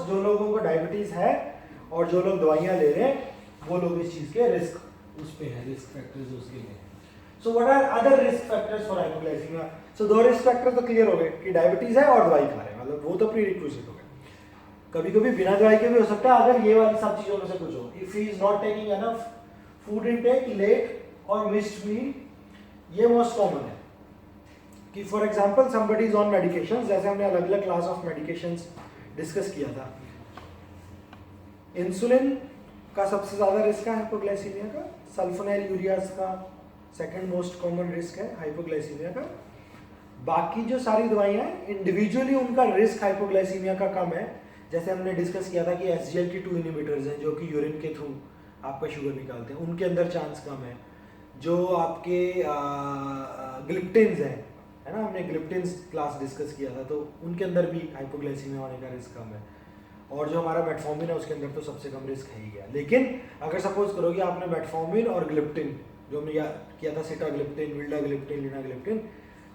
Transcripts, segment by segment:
Course जो लोगों को डायबिटीज है और जो लोग दवाइयाँ ले रहे हैं वो लोग इस चीज़ के रिस्क उस पे है, रिस्क फैक्टर्स उसके लिए। So what are other risk factors for hypoglycemia? So 2 risk factor तो क्लियर हो गए कि डायबिटीज है और दवाई खा रहे हैं, मतलब वो तो प्री रिक्विजिट हो गए। कभी कभी बिना दवाई के भी हो सकता है अगर ये वाली सब चीज़ों में से कुछ हो। If he is not taking enough food intake, late और मिस्ड मील, ये मोस्ट कॉमन है। कि for example somebody is on medications, जैसे हमने अलग अलग क्लास ऑफ मेडिकेशंस डिस्कस किया था। इंसुलिन का सबसे ज़्यादा रिस्क है हाइपोग्लाइसीमिया का, सल्फोनाइल यूरियाज का सेकंड मोस्ट कॉमन रिस्क है हाइपोग्लाइसीमिया का। बाकी जो सारी दवाइयाँ इंडिविजुअली उनका रिस्क हाइपोग्लाइसीमिया का कम है। जैसे हमने डिस्कस किया था कि SGLT2 इनहिबिटर्स हैं जो कि यूरिन के थ्रू आपका शुगर निकालते हैं, उनके अंदर चांस कम है। जो आपके ग्लिप्टिन्स हैं, है ना, हमने ग्लिप्टिन्स क्लास डिस्कस किया था, तो उनके अंदर भी हाइपोग्लाइसीमिया होने का रिस्क कम है। और जो हमारा मेटफॉर्मिन है उसके अंदर तो सबसे कम रिस्क है ही है। लेकिन अगर सपोज करो कि आपने मेटफॉर्मिन और ग्लिप्टिन, जो हमने किया था सिटाग्लिप्टिन, विल्डाग्लिप्टिन, लिनाग्लिप्टिन,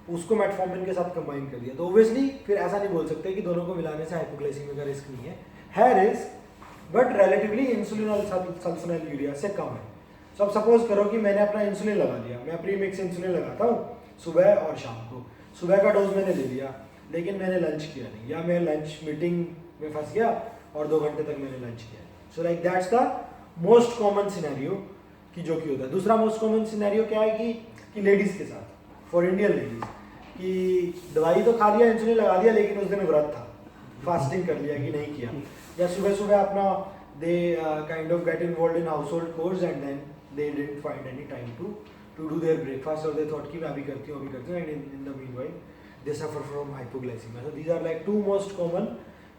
उसको मेटफॉर्मिन के साथ कंबाइन कर दिया, तो ऑब्वियसली फिर ऐसा नहीं बोल सकते कि दोनों को मिलाने से हाइपोग्लाइसीमिया का रिस्क नहीं है रिस्क, बट रिलेटिवली इंसुलिन और सल्फोनाइल यूरिया से कम है। सो अब सपोज करो कि मैंने अपना इंसुलिन लगा लिया, मैं प्री मिक्स इंसुलिन लगाता हूँ सुबह और शाम को। सुबह का डोज मैंने ले लिया लेकिन मैंने लंच किया नहीं, या मैं लंच मीटिंग में फंस गया और 2 घंटे तक मैंने लंच किया। So like that's the most common scenario कि जो कि होता है। दूसरा मोस्ट कॉमन सिनेरियो क्या है कि लेडीज़ के साथ, फॉर इंडियन लेडीज़, कि दवाई तो खा लिया, इंसुलिन लगा दिया, लेकिन उस दिन व्रत था, फास्टिंग कर लिया कि नहीं किया, या सुबह सुबह अपना they kind of get involve in household chores and then they didn't find any time to do their breakfast, और दे थॉट कि मैं अभी करती हूँ and in the meanwhile they suffer from hypoglycemia. So these are like 2 most common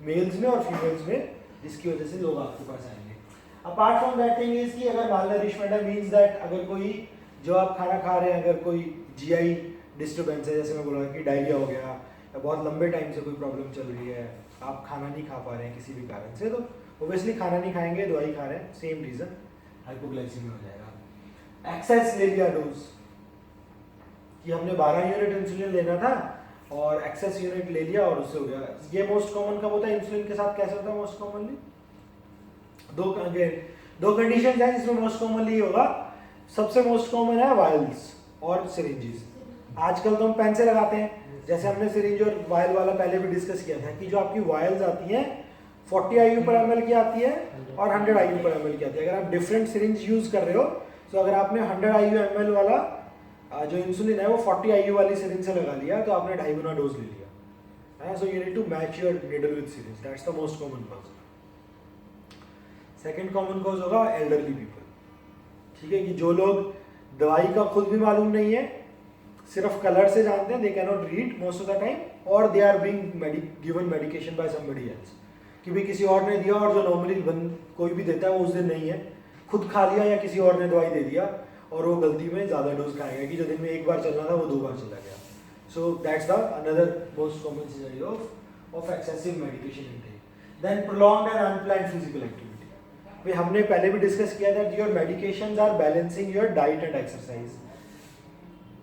males में और females में, जिसकी वजह से लोग आपके पास आएंगे। Apart from that thing is कि अगर मालनरिशमेंट है, मीन्स दैट अगर कोई जो आप खाना खा रहे हैं, अगर कोई GI डिस्टर्बेंस है, जैसे मैं बोला कि डायरिया हो गया या बहुत लंबे टाइम से कोई प्रॉब्लम चल रही है, आप खाना नहीं खा पा रहे हैं किसी भी कारण से, तो ओबियसली खाना नहीं खाएंगे, दवाई खा रहे हैं, सेम रीज़न हाइपोग्लाइसीमिया हो जाएगा। एक्सेस ले लिया डोज, कि हमने 12 यूनिट इंसुलिन लेना था और एक्सेस यूनिट ले लिया और उससे हो गया। ये मोस्ट कॉमन कब होता है इंसुलिन के साथ? कैसे होता है मोस्ट कॉमनली? दो कंडीशन है जिसमें मोस्ट कॉमनली होगा। सबसे मोस्ट कॉमन है वायल्स और सिरिंजेस। आजकल तो हम पेन से लगाते हैं, जैसे हमने सिरिंज और वायल वाला पहले भी डिस्कस किया था कि जो आपकी वायल्स आती हैं 40 IU पर ml की आती है और 100 IU पर ml की आती है। अगर आप डिफरेंट सिरिंज यूज कर रहे हो, तो अगर आपने 100 IU ml वाला जो इंसुलिन है वो 40 IU वाली सिरिंज से लगा लिया, तो आपने 2.5 गुना डोज ले लिया। So you need to match your needle with syringe, that's the most common cause. Second common cause होगा एल्डरली पीपल, ठीक है, कि जो लोग दवाई का खुद भी मालूम नहीं है, सिर्फ कलर से जानते हैं, they can not read most of the time, और they are being given medication by somebody else, कि भाई किसी और ने दिया और जो नॉर्मली कोई भी देता है वो उस दिन नहीं है, खुद खा लिया या किसी और ने दवाई दे दिया और वो गलती में ज़्यादा डोज खाएगा कि जो दिन में 1 बार चलना था वो 2 बार चला गया। So that's the another most common scenario of excessive medication intake. Then prolonged and unplanned physical activity. भाई हमने पहले भी डिस्कस किया था कि your medications are balancing your diet and exercise.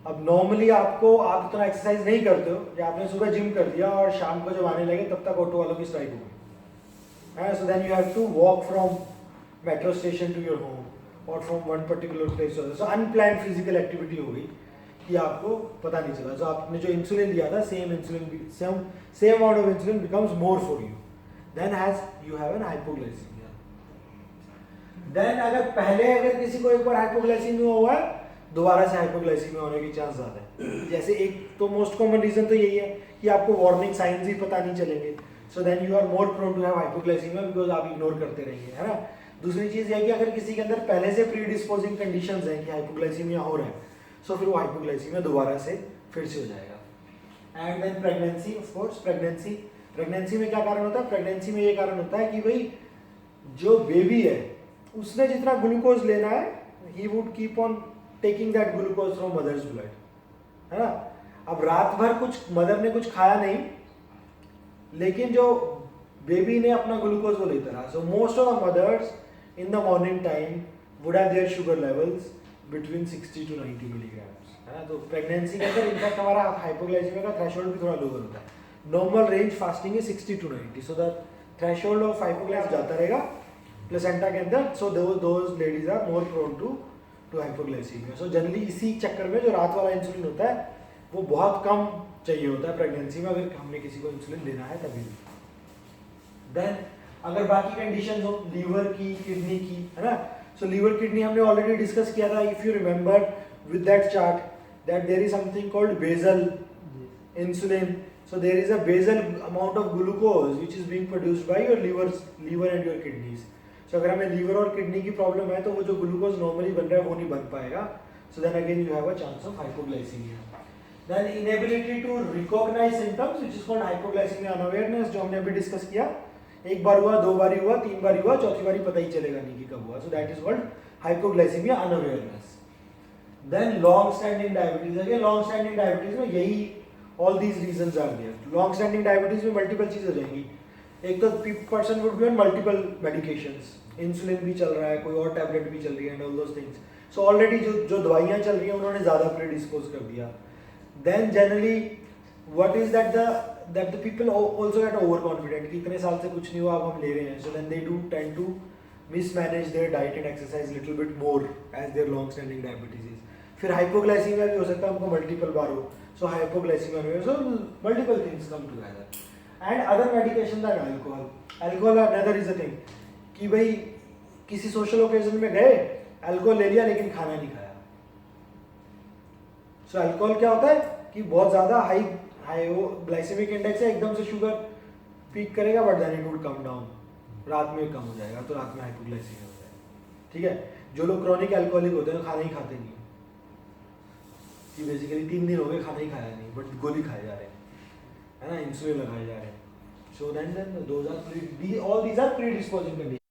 अब नॉर्मली आप उतना एक्सरसाइज नहीं करते हो, या आपने सुबह जिम कर दिया और शाम को जब आने लगे तब तक ऑटो वालों की स्ट्राइक हो गई, so then you have to walk from metro station to your home और from one particular place. So unplanned physical activity हो गई कि आपको पता नहीं चला। सो आपने जो इंसुलिन लिया था, same amount of insulin becomes more for you, then you have an hypoglycemia. Then अगर किसी को एक बार हाइपोग्लाइसीमिया हुआ है, दोबारा से हाइपोग्लाइसीमिया होने की चांस ज़्यादा है। जैसे एक तो मोस्ट कॉमन रीजन तो यही है कि आपको वार्निंग साइंस ही पता नहीं चलेंगे, so then you are more prone to have hypoglycemia because आप इग्नोर करते रहेंगे, है ना। दूसरी चीज़ है कि अगर किसी के अंदर पहले से प्रीडिस्पोजिंग कंडीशंस हैं कि हाइपोग्लाइसीमिया हो रहा है, सो फिर वो हाइपोग्लाइसीमिया दोबारा से फिर से हो जाएगा। And then pregnancy, of course pregnancy में क्या कारण होता है? प्रेगनेंसी में ये कारण होता है कि भाई जो बेबी है उसने जितना ग्लूकोज लेना है, he would keep on taking that glucose from mother's blood, है ना। अब रात भर मदर ने कुछ खाया नहीं, लेकिन जो बेबी ने अपना ग्लूकोज वो लेता रहा। So most of the mother's in the morning time would have their sugar levels between 60 to 90 milligrams, है ना। तो प्रेगनेंसी के अंदर इनफैक्ट हमारा हाइपोग्लाइसीमिया का थ्रेशोल्ड भी थोड़ा लोअर होता है। नॉर्मल रेंज फास्टिंग है 60 to 90, so that threshold of हाइपोग्लाइस जाता रहेगा प्लेसेंटा के अंदर, so those ladies are more prone to hypoglycaemia. So generally इसी चक्कर में जो रात वाला इंसुलिन होता है वो बहुत कम चाहिए होता है प्रेगनेंसी में, अगर हमने किसी को इंसुलिन लेना है तभी। देन अगर बाकी कंडीशन हो लीवर की, किडनी की, है ना, सो लीवर किडनी हमने ऑलरेडी डिस्कस किया था, if you remember with that chart that there is something called basal insulin. So there is a basal amount of glucose which is being produced by your liver and your kidneys. So अगर हमें liver और kidney की problem है तो वो जो glucose normally बन रहा है वो नहीं बन पाएगा. So then again you have a chance of hypoglycemia. Then inability to recognize symptoms which is called hypoglycemia unawareness, जो हमने अभी डिस्कस किया. एक बार हुआ, दो बार हुआ, तीन बार हुआ, चौथी बारी पता ही चलेगा नहीं कि कब हुआ. So that is called hypoglycemia unawareness. Then long standing diabetes. Again long standing diabetes में यही all these reasons are there. long standing diabetes में multiple चीज़ हो जाएंगी. एक तो person would be on multiple medications. Insulin भी चल रहा है, कोई और टैबलेट भी चल रही है, and all those things. So already जो दवाइयाँ चल रही हैं उन्होंने ज़्यादा predispose कर दिया. Then generally what is that the people also get overconfident कि इतने साल से कुछ नहीं हुआ अब हम ले रहे हैं. So then they do tend to mismanage their diet and exercise little bit more as their long standing diabetes is. फिर हाइपोग्लाइसीमिया भी हो सकता है उनको मल्टीपल बार हो, सो हाइपोग्लाइसीमिया में so multiple things come together and other medication that alcohol another is a thing कि भाई किसी सोशल ओकेजन में गए, अल्कोहल ले लिया लेकिन खाना नहीं खाया. सो अल्कोहल क्या होता है कि बहुत ज्यादा हाई वो ग्लाइसेमिक इंडेक्स है, एकदम से शुगर पीक करेगा but then it would come down, रात में कम हो जाएगा, तो रात में हाइपोग्लाइसीमिया हो जाएगा. ठीक है, जो लोग क्रॉनिक अल्कोहलिक होते हैं खाना ही खाते नहीं कि बेसिकली 3 दिन हो गए खाना ही खाया नहीं बट गोली खाए जा रहे हैं, है ना, इंसुलिन लगाए जा रहे हैं. So then those are all these are predisposing condition.